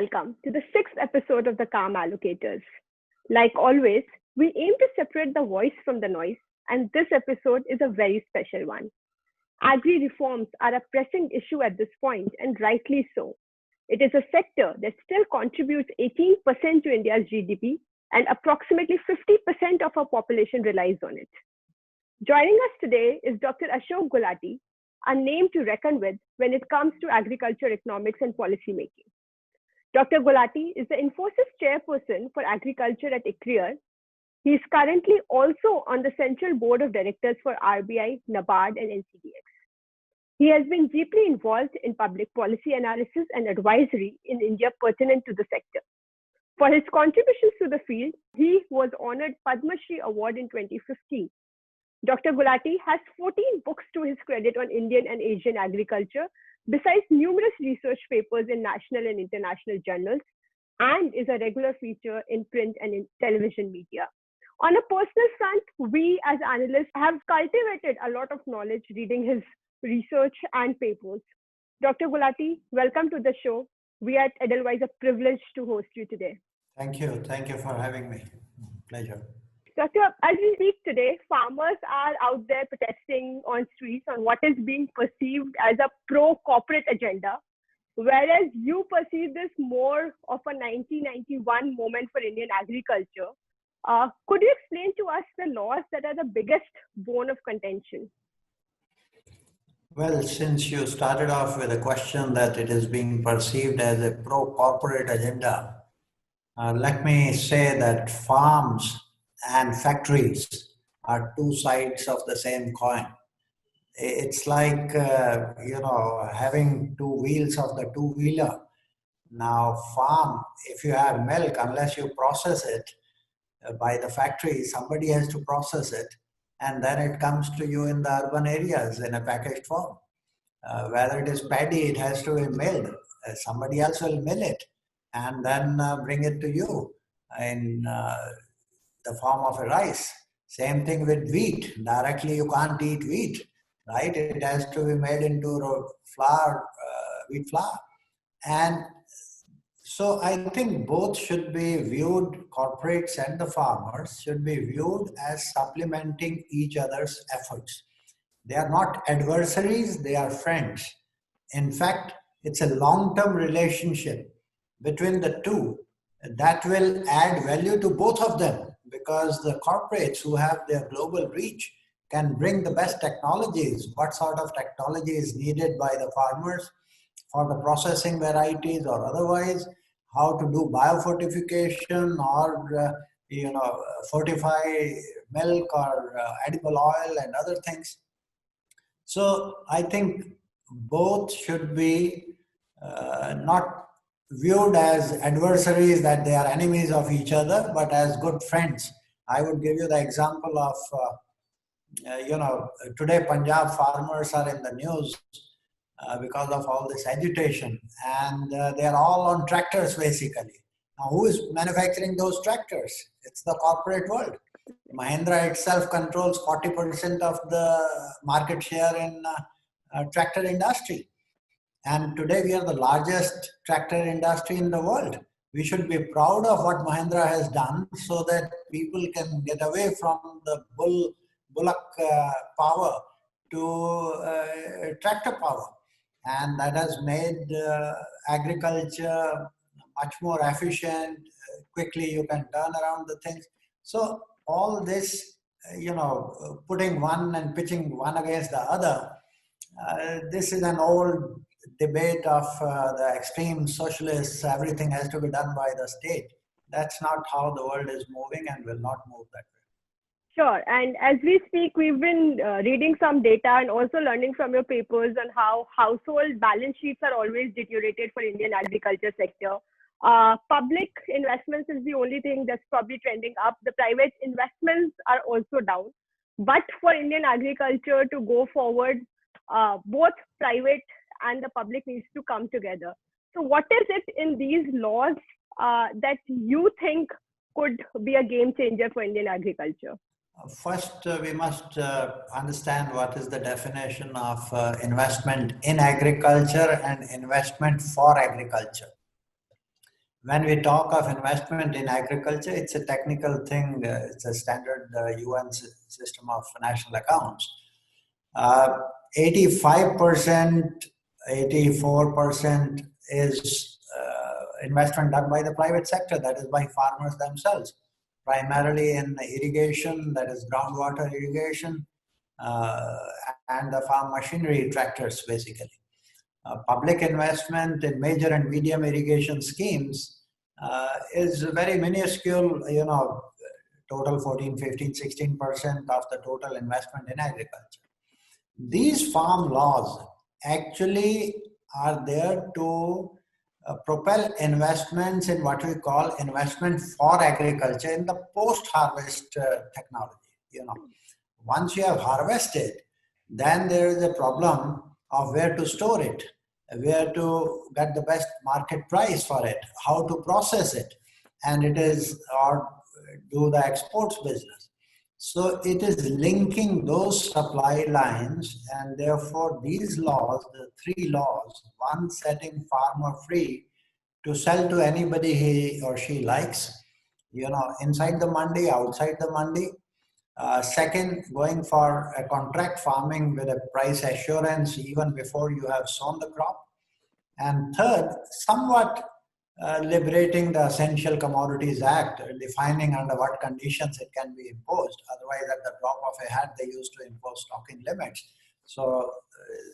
welcome to the sixth episode of the Calm Allocators. Like always, we aim to separate the voice from the noise, and this episode is a very special one. Agri reforms are a pressing issue at this point, and rightly so. It is a sector that still contributes 18% to India's GDP, and approximately 50% of our population relies on it. Joining us today is Dr. Ashok Gulati, a name to reckon with when it comes to agriculture economics and policy making. Dr. Gulati is the Infosys chairperson for agriculture at ICRIER. He is currently also on the Central Board of Directors for RBI, NABARD, and NCDX. He has been deeply involved in public policy analysis and advisory in India pertinent to the sector. For his contributions to the field, he was honored Padma Shri Award in 2015. Dr. Gulati has 14 books to his credit on Indian and Asian agriculture, besides numerous research papers in national and international journals, and is a regular feature in print and in television media. On a personal front, we as analysts have cultivated a lot of knowledge reading his research and papers. Dr. Gulati, welcome to the show. We at Edelweiss are privileged to host you today. Thank you. Thank you for having me. Pleasure. Doctor, as we speak today, farmers are out there protesting on streets on what is being perceived as a pro-corporate agenda, whereas you perceive this more of a 1991 moment for Indian agriculture. Could you explain to us the laws that are the biggest bone of contention? Well, since you started off with a question that it is being perceived as a pro-corporate agenda, let me say that farms and factories are two sides of the same coin. It's like, having two wheels of the two-wheeler. Now, farm, if you have milk, unless you process it by the factory, somebody has to process it, and then it comes to you in the urban areas in a packaged form. Whether it is paddy, it has to be milled. Somebody else will mill it and then bring it to you in the form of a rice. Same thing with wheat. Directly you can't eat wheat, right? It has to be made into flour, wheat flour. And so I think both should be viewed, corporates and the farmers should be viewed as supplementing each other's efforts. They are not adversaries, they are friends. In fact, it's a long-term relationship between the two that will add value to both of them, because the corporates who have their global reach can bring the best technologies. What sort of technology is needed by the farmers for the processing varieties or otherwise, how to do biofortification or fortify milk or edible oil and other things. So I think both should be not viewed as adversaries, that they are enemies of each other, but as good friends. I would give you the example of, today Punjab farmers are in the news because of all this agitation, and they are all on tractors basically. Now, who is manufacturing those tractors? It's the corporate world. Mahindra itself controls 40% of the market share in tractor industry. And today we are the largest tractor industry in the world. We should be proud of what Mahindra has done so that people can get away from the bullock power to tractor power. And that has made agriculture much more efficient. Quickly you can turn around the things. So all this, putting one and pitching one against the other, this is an old debate of the extreme socialists. Everything has to be done by the state. That's not how the world is moving and will not move that way. Sure. And as we speak, we've been reading some data and also learning from your papers on how household balance sheets are always deteriorated for Indian agriculture sector. Public investments is the only thing that's probably trending up. The private investments are also down. But for Indian agriculture to go forward, both private and the public needs to come together. So what is it in these laws that you think could be a game changer for Indian agriculture? First, we must understand what is the definition of investment in agriculture and investment for agriculture. When we talk of investment in agriculture, it's a technical thing. It's a standard UN system of national accounts. Uh, 85%, 84% is investment done by the private sector, that is by farmers themselves, primarily in irrigation, that is groundwater irrigation, uh, and the farm machinery, tractors basically. Public investment in major and medium irrigation schemes is very minuscule, total 14, 15, 16% of the total investment in agriculture. These farm laws actually are there to propel investments in what we call investment for agriculture in the post-harvest technology. Once you have harvested, then there is a problem of where to store it, where to get the best market price for it, how to process it, and or do the exports business. So it is linking those supply lines, and therefore these laws, the three laws, one setting farmer free to sell to anybody he or she likes, inside the mandi, outside the mandi. Second, going for a contract farming with a price assurance even before you have sown the crop. And third, somewhat liberating the Essential Commodities Act, defining under what conditions it can be imposed. Otherwise, at the drop of a hat, they used to impose stocking limits. So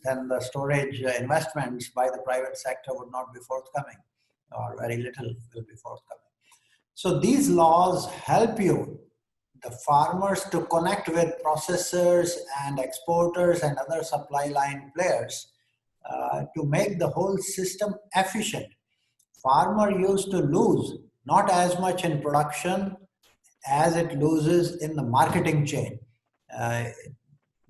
then the storage investments by the private sector would not be forthcoming, or very little will be forthcoming. So these laws help you, the farmers, to connect with processors and exporters and other supply line players to make the whole system efficient. Farmer used to lose not as much in production as it loses in the marketing chain.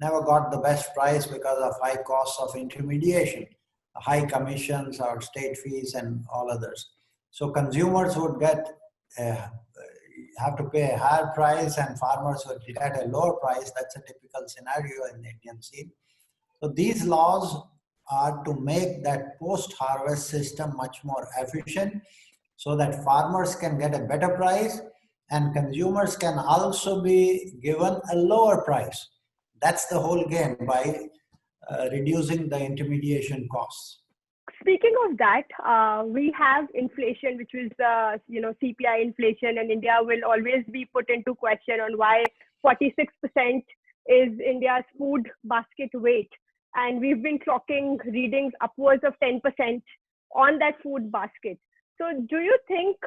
Never got the best price because of high costs of intermediation, high commissions or state fees and all others. So consumers would have to pay a higher price, and farmers would get a lower price. That's a typical scenario in the Indian scene. So these laws are to make that post-harvest system much more efficient so that farmers can get a better price and consumers can also be given a lower price. That's the whole game, by reducing the intermediation costs. Speaking of that, we have inflation, which is CPI inflation, and India will always be put into question on why 46% is India's food basket weight, and we've been clocking readings upwards of 10% on that food basket. So, do you think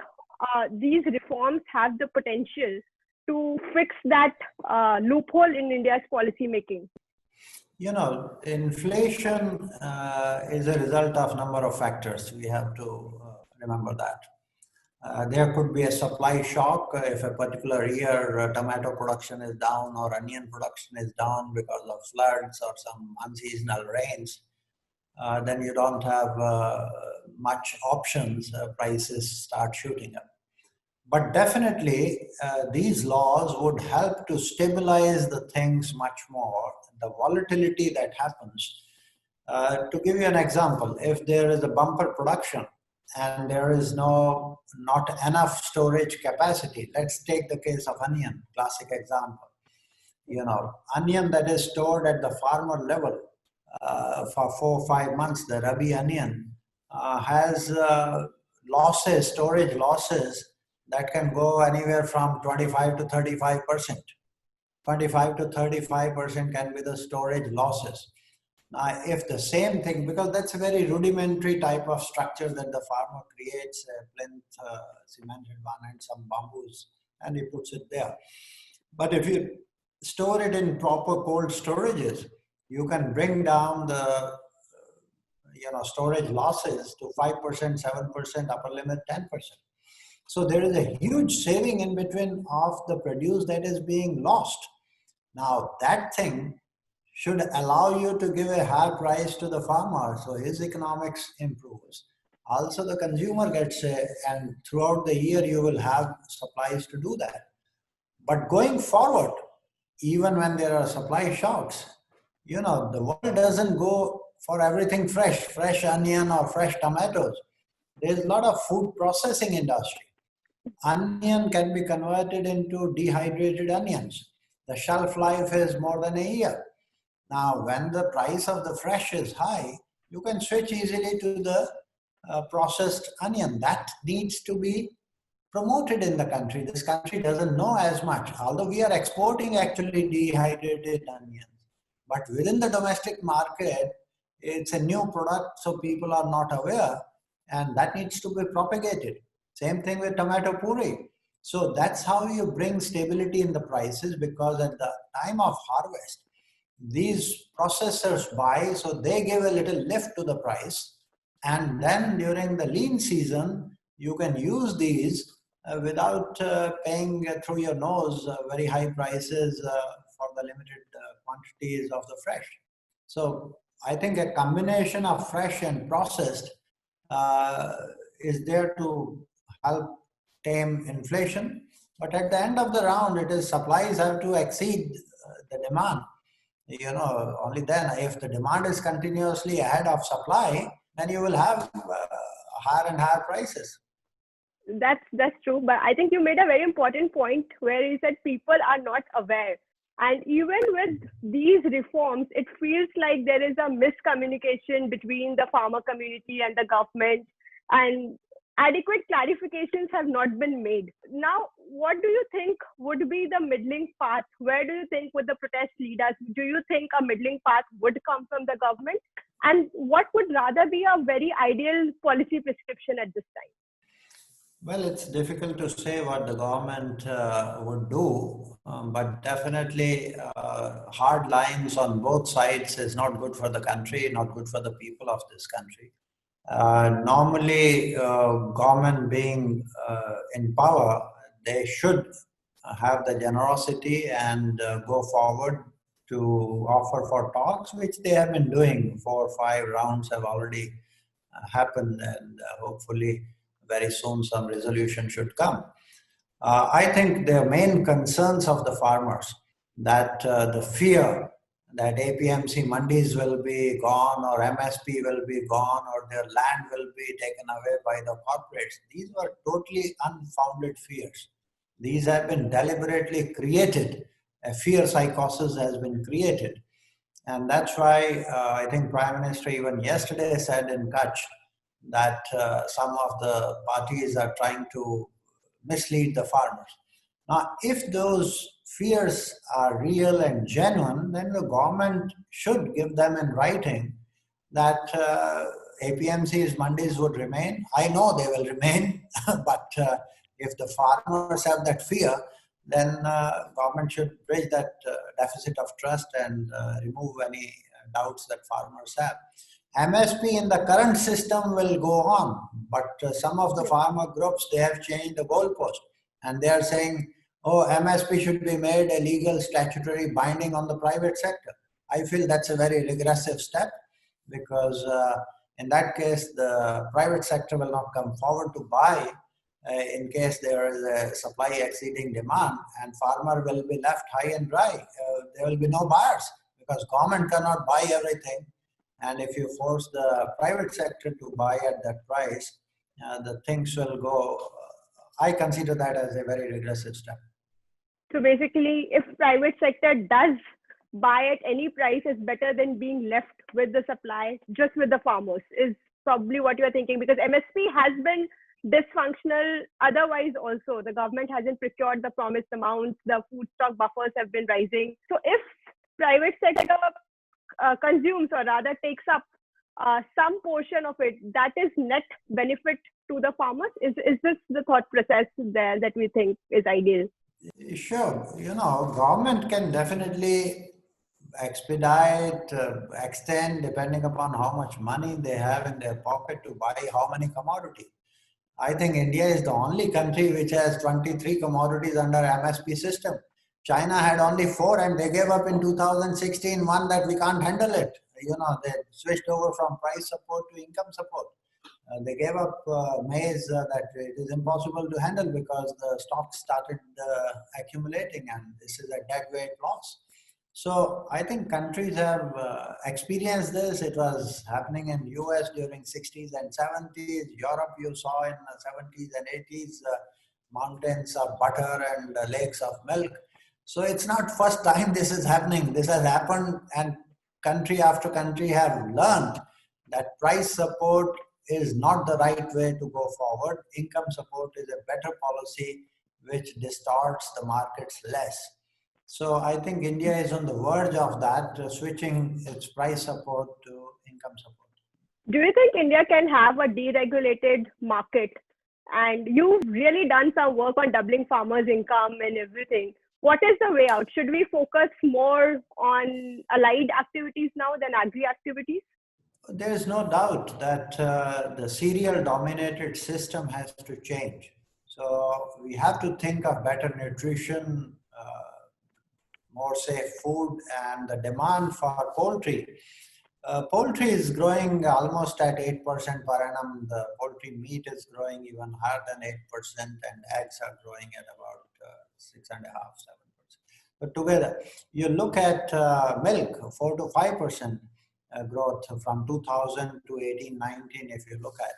these reforms have the potential to fix that loophole in India's policy making? Inflation is a result of number of factors. We have to remember that. There could be a supply shock if a particular year tomato production is down or onion production is down because of floods or some unseasonal rains. Then you don't have much options. Prices start shooting up. But definitely, these laws would help to stabilize the things much more, the volatility that happens. To give you an example, if there is a bumper production and there is not enough storage capacity, let's take the case of onion, classic example. Onion that is stored at the farmer level for 4 or 5 months, the Rabi onion, has losses, storage losses, that can go anywhere from 25 to 35%. 25 to 35% can be the storage losses. Now, if the same thing, because that's a very rudimentary type of structure that the farmer creates, a plinth, cemented one and some bamboos, and he puts it there. But if you store it in proper cold storages, you can bring down the storage losses to 5%, 7%, upper limit 10%. So there is a huge saving in between of the produce that is being lost. Now that thing should allow you to give a higher price to the farmer, so his economics improves. Also the consumer gets and throughout the year you will have supplies to do that. But going forward, even when there are supply shocks, the world doesn't go for everything fresh onion or fresh tomatoes. there's a lot of food processing industry. Onion can be converted into dehydrated onions. The shelf life is more than a year. Now, when the price of the fresh is high, you can switch easily to the processed onion. That needs to be promoted in the country. This country doesn't know as much, although we are exporting actually dehydrated onions. But within the domestic market, it's a new product, so people are not aware, and that needs to be propagated. Same thing with tomato puree. So that's how you bring stability in the prices, because at the time of harvest, these processors buy, so they give a little lift to the price. And then during the lean season, you can use these without paying through your nose very high prices for the limited quantities of the fresh. So I think a combination of fresh and processed is there to help tame inflation. But at the end of the round, it is supplies have to exceed the demand. Only then, if the demand is continuously ahead of supply, then you will have higher and higher prices. That's true, but I think you made a very important point where you said people are not aware. And even with these reforms, it feels like there is a miscommunication between the farmer community and the government, and adequate clarifications have not been made. Now, what do you think would be the middling path? Where do you think with the protest leaders, do you think a middling path would come from the government? And what would rather be a very ideal policy prescription at this time? Well, it's difficult to say what the government would do, but definitely hard lines on both sides is not good for the country, not good for the people of this country. Normally, government being in power, they should have the generosity and go forward to offer for talks, which they have been doing. 4 or 5 rounds have already happened, and hopefully very soon some resolution should come. I think the main concerns of the farmers, that the fear that APMC mandis will be gone, or MSP will be gone, or their land will be taken away by the corporates, these were totally unfounded fears. These have been deliberately created. A fear psychosis has been created. And that's why I think Prime Minister even yesterday said in Kutch that some of the parties are trying to mislead the farmers. Now, if those fears are real and genuine, then the government should give them in writing that APMC's mandis would remain. I know they will remain, but if the farmers have that fear, then government should bridge that deficit of trust and remove any doubts that farmers have. MSP in the current system will go on, but some of the farmer groups, they have changed the goalpost, and they are saying, oh, MSP should be made a legal statutory binding on the private sector. I feel that's a very regressive step, because in that case, the private sector will not come forward to buy in case there is a supply exceeding demand, and farmer will be left high and dry. There will be no buyers, because government cannot buy everything. And if you force the private sector to buy at that price, the things will go. I consider that as a very regressive step. So basically, if private sector does buy at any price, is better than being left with the supply, just with the farmers, is probably what you're thinking, because MSP has been dysfunctional. Otherwise, also, the government hasn't procured the promised amounts, the food stock buffers have been rising. So if private sector consumes, or rather takes up some portion of it, that is net benefit to the farmers. Is this the thought process there that we think is ideal? Sure. Government can definitely expedite, extend, depending upon how much money they have in their pocket to buy how many commodities. I think India is the only country which has 23 commodities under MSP system. China had only 4, and they gave up in 2016 one that we can't handle it. They switched over from price support to income support. They gave up maize that it is impossible to handle because the stocks started accumulating, and this is a dead weight loss. So I think countries have experienced this. It was happening in US during 60s and 70s. Europe, you saw in the 70s and 80s, mountains of butter and lakes of milk. So it's not first time this is happening. This has happened, and country after country have learned that price support is not the right way to go forward. Income support is a better policy which distorts the markets less. So I think India is on the verge of that, switching its price support to income support. Do you think India can have a deregulated market? And you've really done some work on doubling farmers' income and everything. What is the way out? Should we focus more on allied activities now than agri activities? There is no doubt that the cereal dominated system has to change. So we have to think of better nutrition, more safe food, and the demand for poultry. Poultry is growing almost at 8% per annum. The poultry meat is growing even higher than 8%, and eggs are growing at about 6.5%, 7%. But together, you look at milk, 4 to 5% growth from 2000 to 18, 19, if you look at.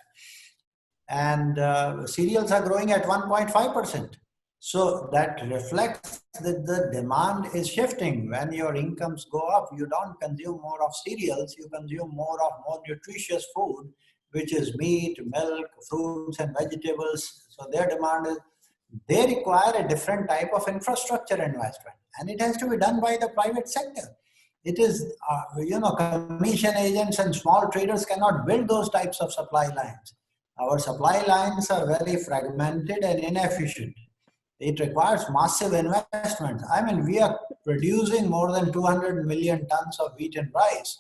And cereals are growing at 1.5%. So that reflects that the demand is shifting. When your incomes go up, you don't consume more of cereals, you consume more of more nutritious food, which is meat, milk, fruits and vegetables. So their demand is, they require a different type of infrastructure investment, and it has to be done by the private sector. It is, commission agents and small traders cannot build those types of supply lines. Our supply lines are very fragmented and inefficient. It requires massive investment. I mean, we are producing more than 200 million tons of wheat and rice,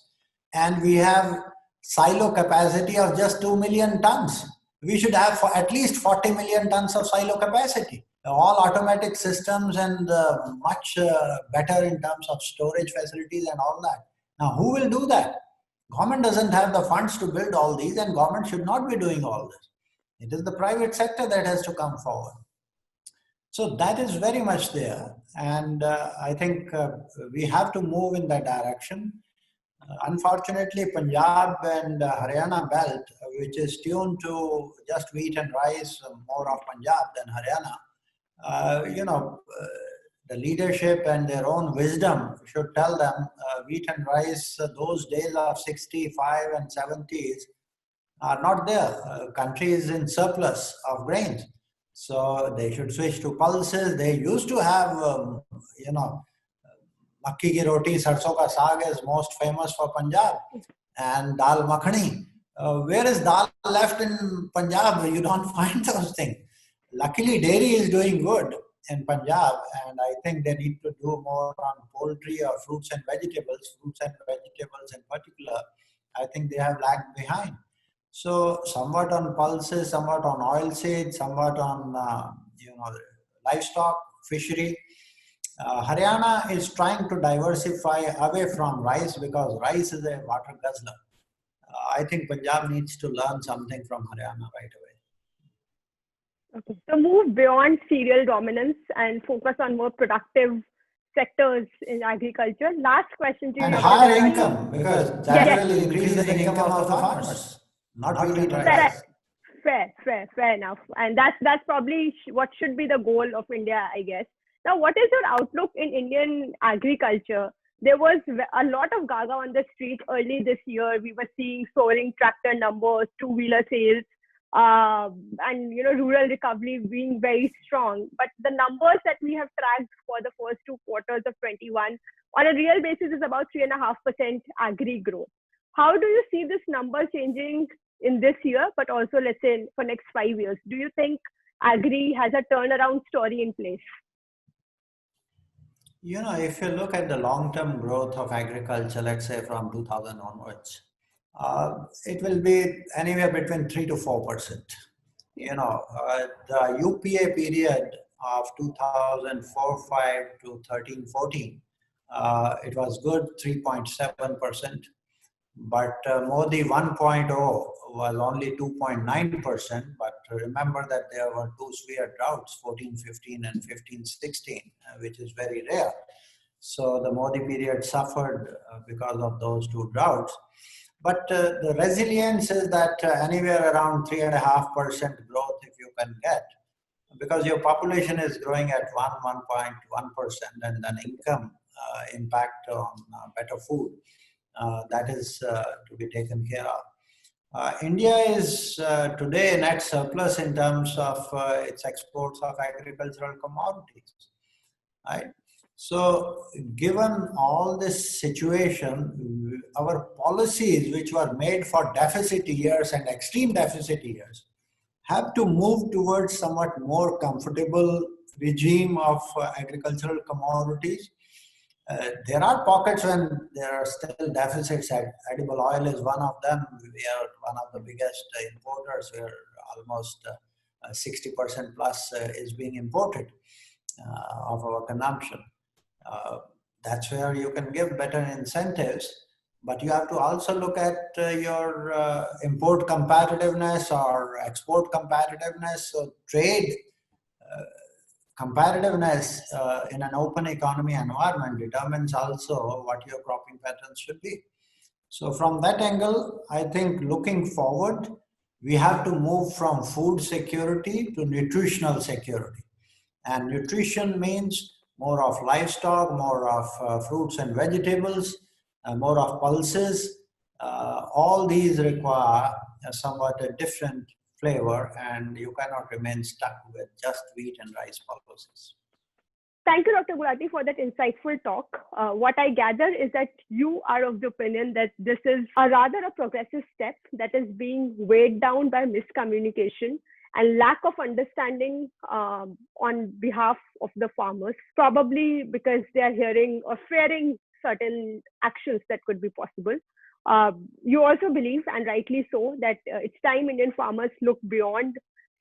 and we have silo capacity of just 2 million tons. We should have at least 40 million tons of silo capacity. All automatic systems and much better in terms of storage facilities and all that. Now, who will do that? Government doesn't have the funds to build all these, and government should not be doing all this. It is the private sector that has to come forward. So that is very much there, and I think we have to move in that direction. Unfortunately, Punjab and Haryana belt, which is tuned to just wheat and rice, more of Punjab than Haryana, the leadership and their own wisdom should tell them wheat and rice, those days of 65 and 70s are not there. Country is in surplus of grains. So they should switch to pulses. They used to have, makki ki roti, sarson ka saag is most famous for Punjab, and dal makhani. Where is dal left in Punjab? You don't find those things. Luckily, dairy is doing good in Punjab, and I think they need to do more on poultry or fruits and vegetables in particular. I think they have lagged behind. So somewhat on pulses, somewhat on oil seeds, somewhat on livestock, fishery. Haryana is trying to diversify away from rice because rice is a water guzzler. I think Punjab needs to learn something from Haryana right away. Okay. So move beyond cereal dominance and focus on more productive sectors in agriculture. Last question to you. And higher income, because that will increase the income of the farmers. Not wheat and rice. Fair enough. And that's probably what should be the goal of India, I guess. Now, what is your outlook in Indian agriculture? There was a lot of gaga on the street early this year. We were seeing soaring tractor numbers, two-wheeler sales, and rural recovery being very strong. But the numbers that we have tracked for the first 2 quarters of 21 on a real basis is about 3.5% agri growth. How do you see this number changing in this year, but also let's say for next 5 years? Do you think agri has a turnaround story in place? If you look at the long-term growth of agriculture, let's say from 2000 onwards, it will be anywhere between 3 to 4%. The UPA period of 2004-5 to 13-14, it was good, 3.7%. But Modi 1.0 was only 2.9%. But remember that there were 2 severe droughts, 14-15 and 15-16, which is very rare. So the Modi period suffered because of those two droughts. But the resilience is that anywhere around 3.5% growth if you can get, because your population is growing at 1.1%, and then income impact on better food, that is to be taken care of. India is today net surplus in terms of its exports of agricultural commodities, right? So, given all this situation, our policies, which were made for deficit years and extreme deficit years, have to move towards somewhat more comfortable regime of agricultural commodities. There are pockets when there are still deficits. Edible oil is one of them. We are one of the biggest importers, where almost 60% plus is being imported of our consumption. That's where you can give better incentives, but you have to also look at your import competitiveness or export competitiveness. So trade competitiveness in an open economy environment determines also what your cropping patterns should be. So from that angle, I think looking forward, we have to move from food security to nutritional security. And nutrition means more of livestock, more of fruits and vegetables, more of pulses. All these require somewhat a different flavor, and you cannot remain stuck with just wheat and rice policies. Thank you, Dr. Gulati, for that insightful talk. What I gather is that you are of the opinion that this is rather a progressive step that is being weighed down by miscommunication and lack of understanding on behalf of the farmers, probably because they are hearing or fearing certain actions that could be possible. You also believe, and rightly so, that it's time Indian farmers look beyond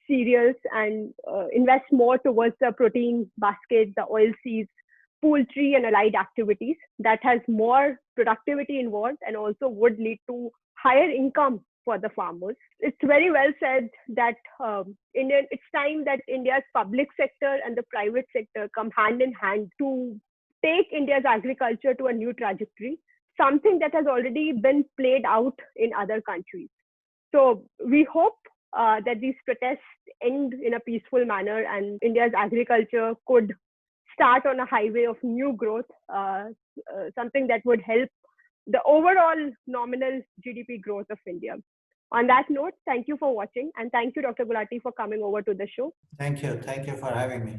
cereals and invest more towards the protein basket, the oil seeds, poultry, and allied activities that has more productivity involved and also would lead to higher income for the farmers. It's very well said that it's time that India's public sector and the private sector come hand in hand to take India's agriculture to a new trajectory, something that has already been played out in other countries. So we hope that these protests end in a peaceful manner and India's agriculture could start on a highway of new growth, something that would help the overall nominal GDP growth of India. On that note, thank you for watching, and thank you, Dr. Gulati, for coming over to the show. Thank you. Thank you for having me.